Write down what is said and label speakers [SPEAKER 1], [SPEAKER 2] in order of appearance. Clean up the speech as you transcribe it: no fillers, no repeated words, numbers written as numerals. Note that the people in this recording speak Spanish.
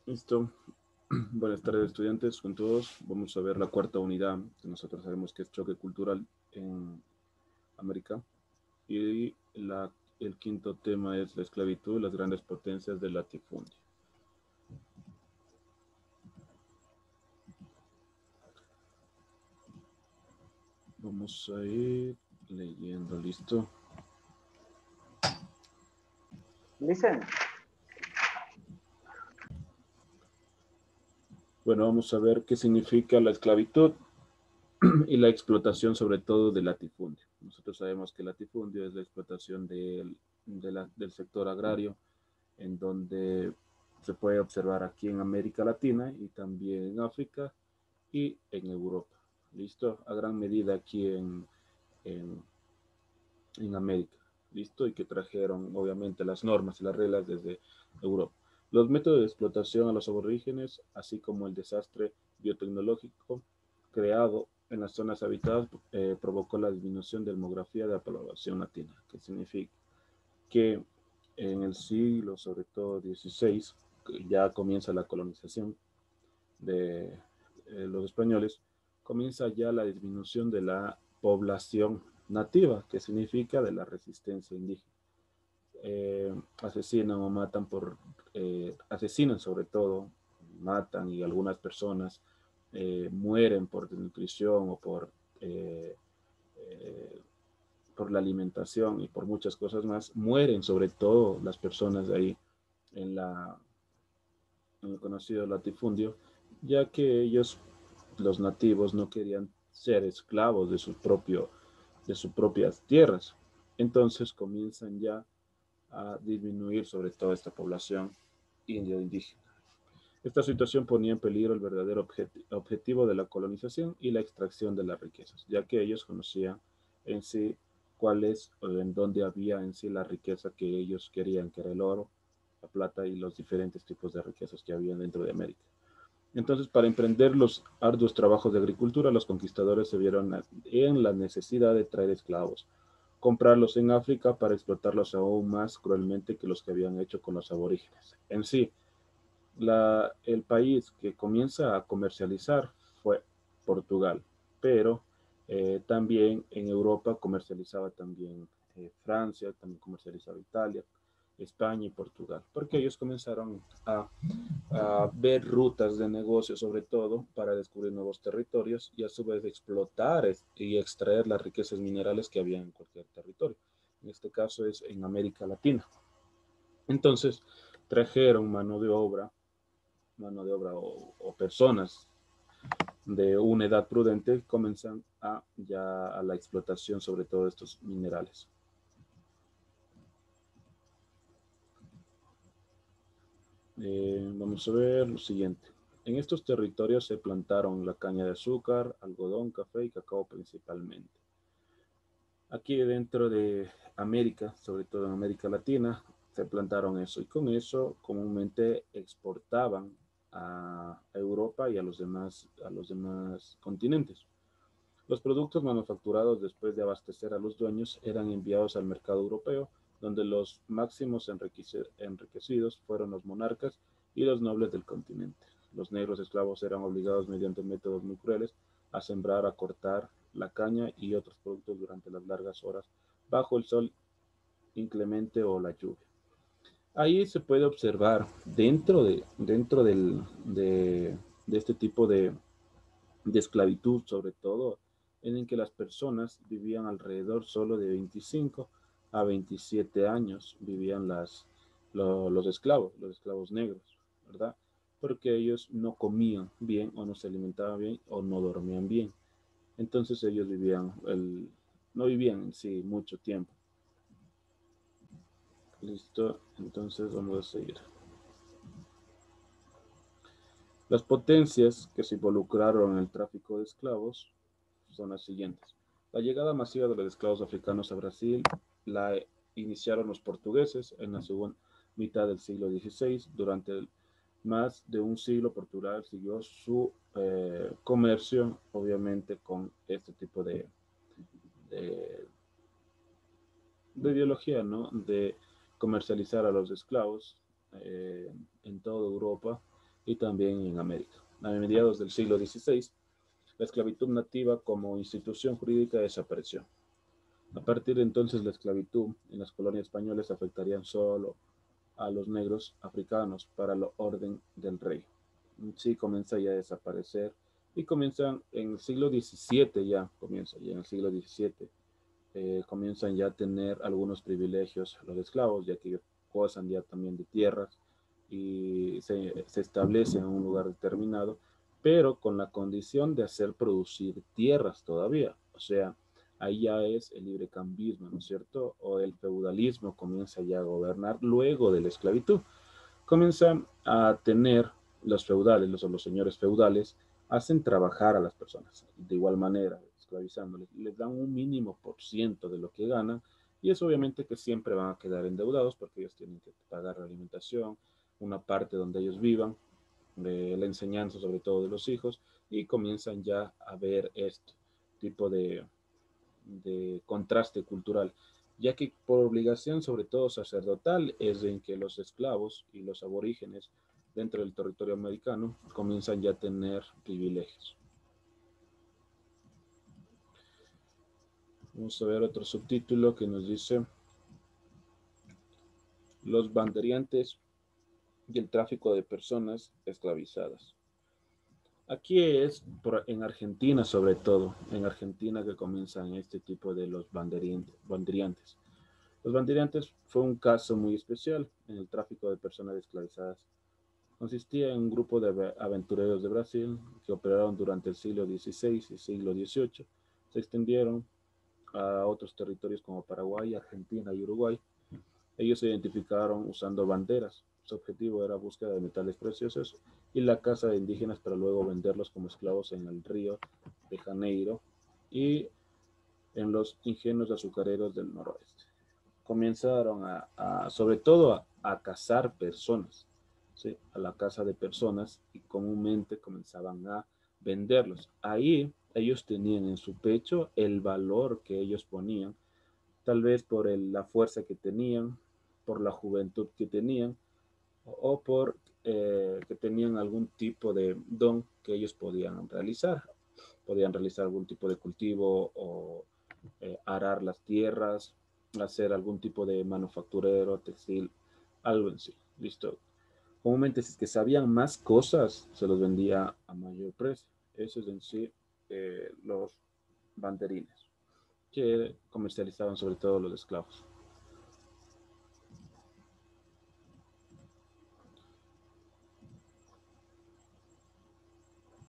[SPEAKER 1] Listo. Buenas tardes, estudiantes, con todos. Vamos a ver la cuarta unidad, que nosotros sabemos que es choque cultural en América. Y el quinto tema es la esclavitud y las grandes potencias del latifundio. Vamos a ir leyendo, ¿listo?
[SPEAKER 2] Listen.
[SPEAKER 1] Bueno, vamos a ver qué significa la esclavitud y la explotación, sobre todo del latifundio. Nosotros sabemos que el latifundio es la explotación del sector agrario, en donde se puede observar aquí en América Latina y también en África y en Europa. ¿Listo? A gran medida aquí en, en América. ¿Listo? Y que trajeron obviamente las normas y las reglas desde Europa. Los métodos de explotación a los aborígenes, así como el desastre biotecnológico creado en las zonas habitadas, provocó la disminución de demografía de la población latina, que significa que en el siglo, sobre todo 16, ya comienza la colonización de los españoles, comienza ya la disminución de la población nativa, que significa de la resistencia indígena. Asesinan o matan asesinan sobre todo, matan y algunas personas mueren por desnutrición o eh, eh, por la alimentación y por muchas cosas más, mueren sobre todo las personas de ahí en, en el conocido latifundio, ya que ellos, los nativos, no querían ser esclavos de sus propias tierras. Entonces comienzan ya a disminuir sobre todo esta población indio indígena. Esta situación ponía en peligro el verdadero objetivo de la colonización y la extracción de las riquezas, ya que ellos conocían en sí cuál es o en dónde había en sí la riqueza que ellos querían, que era el oro, la plata y los diferentes tipos de riquezas que había dentro de América. Entonces, para emprender los arduos trabajos de agricultura, los conquistadores se vieron en la necesidad de traer esclavos, comprarlos en África para explotarlos aún más cruelmente que los que habían hecho con los aborígenes. En sí, el país que comienza a comercializar fue Portugal, pero también en Europa comercializaba también Francia, también comercializaba Italia, España y Portugal, porque ellos comenzaron a ver rutas de negocio sobre todo para descubrir nuevos territorios y a su vez explotar y extraer las riquezas minerales que había en cualquier territorio. En este caso es en América Latina. Entonces trajeron mano de obra o personas de una edad prudente comienzan ya a la explotación sobre todo estos minerales. Vamos a ver lo siguiente. En estos territorios se plantaron la caña de azúcar, algodón, café y cacao principalmente. Aquí dentro de América, sobre todo en América Latina, se plantaron eso y con eso comúnmente exportaban a Europa y a los demás continentes. Los productos manufacturados después de abastecer a los dueños eran enviados al mercado europeo, donde los máximos enriquecidos fueron los monarcas y los nobles del continente. Los negros esclavos eran obligados mediante métodos muy crueles a sembrar, a cortar la caña y otros productos durante las largas horas bajo el sol inclemente o la lluvia. Ahí se puede observar dentro de este tipo de esclavitud, sobre todo, en el que las personas vivían alrededor solo de 25 a 27 años, vivían los esclavos negros, ¿verdad? Porque ellos no comían bien o no se alimentaban bien o no dormían bien. Entonces ellos no vivían en sí mucho tiempo. Listo, entonces vamos a seguir. Las potencias que se involucraron en el tráfico de esclavos son las siguientes. La llegada masiva de los esclavos africanos a Brasil la iniciaron los portugueses en la segunda mitad del siglo XVI. Durante más de un siglo, Portugal siguió su comercio, obviamente, con este tipo de, de ideología, ¿no? De comercializar a los esclavos en toda Europa y también en América. A mediados del siglo XVI, la esclavitud nativa como institución jurídica desapareció. A partir de entonces, la esclavitud en las colonias españolas afectaría solo a los negros africanos para la orden del rey. Sí, comienza ya a desaparecer y comienzan en el siglo XVII ya en el siglo XVII comienzan ya a tener algunos privilegios los esclavos, ya que gozan ya también de tierras y se establecen en un lugar determinado, pero con la condición de hacer producir tierras todavía. O sea, ahí ya es el librecambismo, ¿no es cierto? O el feudalismo comienza ya a gobernar luego de la esclavitud. Comienzan a tener los feudales, los señores feudales, hacen trabajar a las personas de igual manera, esclavizándoles, les dan un mínimo por ciento de lo que ganan y es obviamente que siempre van a quedar endeudados porque ellos tienen que pagar la alimentación, una parte donde ellos vivan, la enseñanza sobre todo de los hijos y comienzan ya a ver este tipo de contraste cultural, ya que por obligación, sobre todo sacerdotal, es en que los esclavos y los aborígenes dentro del territorio americano comienzan ya a tener privilegios. Vamos a ver otro subtítulo que nos dice los banderiantes y el tráfico de personas esclavizadas. Aquí es en Argentina, sobre todo, en Argentina que comienzan este tipo de los banderiantes. Los banderiantes fue un caso muy especial en el tráfico de personas esclavizadas. Consistía en un grupo de aventureros de Brasil que operaron durante el siglo XVI y siglo XVIII. Se extendieron a otros territorios como Paraguay, Argentina y Uruguay. Ellos se identificaron usando banderas. Su objetivo era búsqueda de metales preciosos y la caza de indígenas para luego venderlos como esclavos en el Río de Janeiro y en los ingenios azucareros del noroeste. Comenzaron sobre todo a cazar personas, ¿sí? A la caza de personas y comúnmente comenzaban a venderlos. Ahí ellos tenían en su pecho el valor que ellos ponían, tal vez por la fuerza que tenían, por la juventud que tenían o por que tenían algún tipo de don que ellos podían realizar. Podían realizar algún tipo de cultivo o arar las tierras, hacer algún tipo de manufacturero, textil, algo en sí. Listo. Comúnmente, si es que sabían más cosas, se los vendía a mayor precio. Eso es en sí los banderines, que comercializaban sobre todo los esclavos.